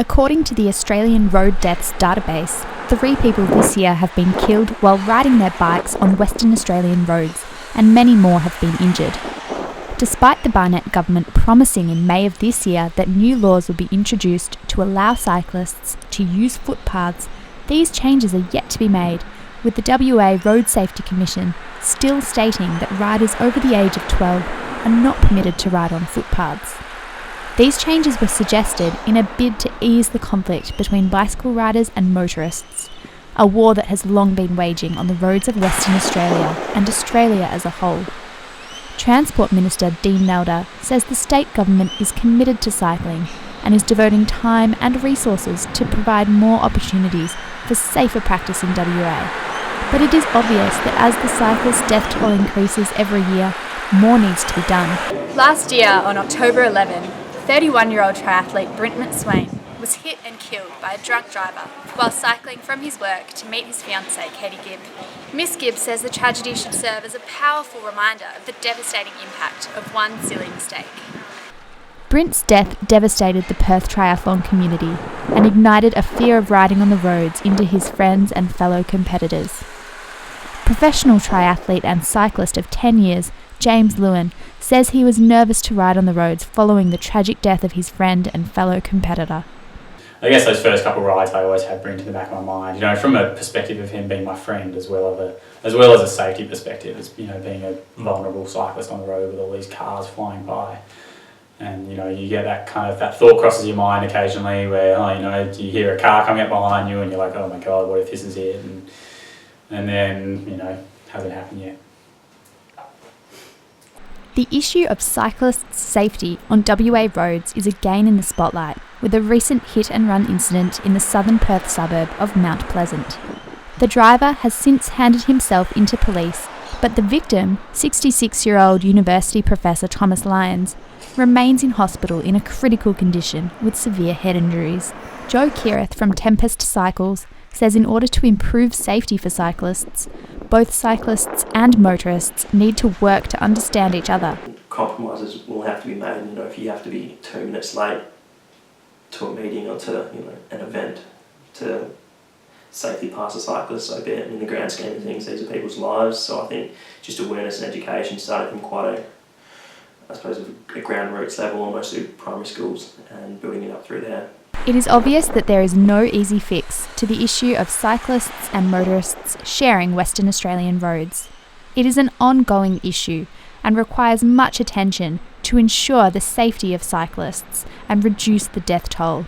According to the Australian Road Deaths database, 3 people this year have been killed while riding their bikes on Western Australian roads, and many more have been injured. Despite the Barnett government promising in May of this year that new laws will be introduced to allow cyclists to use footpaths, these changes are yet to be made, with the WA Road Safety Commission still stating that riders over the age of 12 are not permitted to ride on footpaths. These changes were suggested in a bid to ease the conflict between bicycle riders and motorists, a war that has long been waging on the roads of Western Australia and Australia as a whole. Transport Minister Dean Nelder says the state government is committed to cycling and is devoting time and resources to provide more opportunities for safer practice in WA. But it is obvious that as the cyclist death toll increases every year, more needs to be done. Last year, on October 11, 31-year-old triathlete Brent McSwain was hit and killed by a drunk driver while cycling from his work to meet his fiancée, Katie Gibb. Miss Gibb says the tragedy should serve as a powerful reminder of the devastating impact of one silly mistake. Brent's death devastated the Perth triathlon community and ignited a fear of riding on the roads into his friends and fellow competitors. Professional triathlete and cyclist of 10 years, James Lewin, says he was nervous to ride on the roads following the tragic death of his friend and fellow competitor. I guess those first couple of rides I always had Brent in the back of my mind, you know, from a perspective of him being my friend as well as a safety perspective, as, you know, being a vulnerable cyclist on the road with all these cars flying by. And, you know, you get that kind of, that thought crosses your mind occasionally where, oh, you know, you hear a car coming up behind you and you're like, oh my God, what if this is it? And then, you know, hasn't happened yet. The issue of cyclists' safety on WA roads is again in the spotlight, with a recent hit-and-run incident in the southern Perth suburb of Mount Pleasant. The driver has since handed himself into police, but the victim, 66-year-old university professor Thomas Lyons, remains in hospital in a critical condition with severe head injuries. Joe Kirith from Tempest Cycles says in order to improve safety for cyclists, both cyclists and motorists need to work to understand each other. Compromises will have to be made. You know, if you have to be 2 minutes late to a meeting or to, you know, an event to safely pass a cyclist, so be it. In the grand scheme of things, these are people's lives. So I think just awareness and education starting from quite a ground roots level, almost through primary schools, and building it up through there. It is obvious that there is no easy fix to the issue of cyclists and motorists sharing Western Australian roads. It is an ongoing issue and requires much attention to ensure the safety of cyclists and reduce the death toll.